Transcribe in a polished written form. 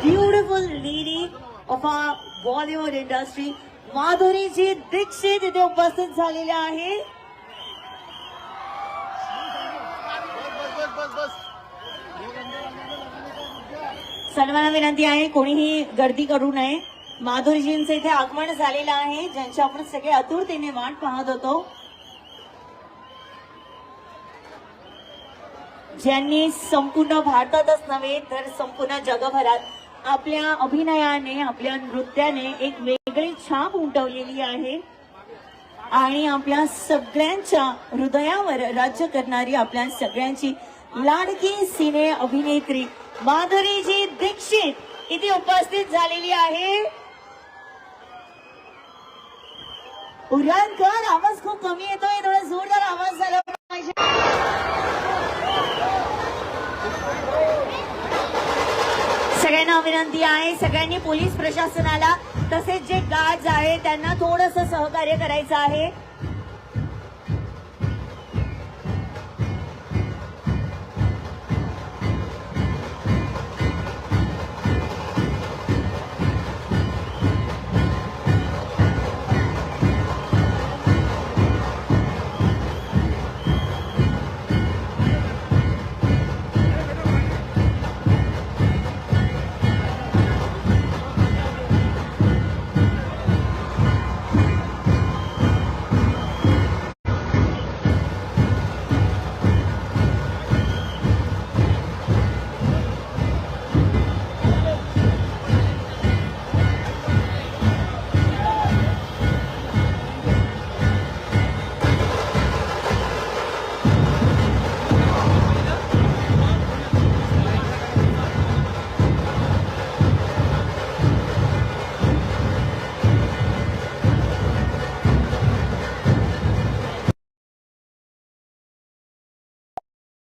Beautiful lady of our Bollywood industry माधुरीजी दीक्षित इथे उपस्थित झालेल्या आहे. सर्वांना विनंती आहे कोणीही गर्दी करू नये. माधुरीजींचे इथे आगमन झालेलं आहे, ज्यांची आपण सगळे आतुरतेने वाट पाहत होतो, ज्यांनी संपूर्ण भारतातच नव्हे तर संपूर्ण जगभरात आपल्या अभिनयाने आपल्या नृत्याने एक वेगळी छाप उमटवलेली आहे आणि आपल्या सगळ्यांच्या हृदयावर राज्य करणारी आपल्या सगळ्यांची लाडकी सिने अभिनेत्री माधुरीजी दीक्षित इथे उपस्थित झालेली आहे. उरणकर, आवाज खूप कमी येतोय, थोडा जोरदार आवाज झाला पाहिजे. सगळ्यांना विनंती आहे, सगळ्यांनी पोलीस प्रशासनाला तसेच जे गार्ड्स आहेत त्यांना थोडंसं सहकार्य करायचं आहे.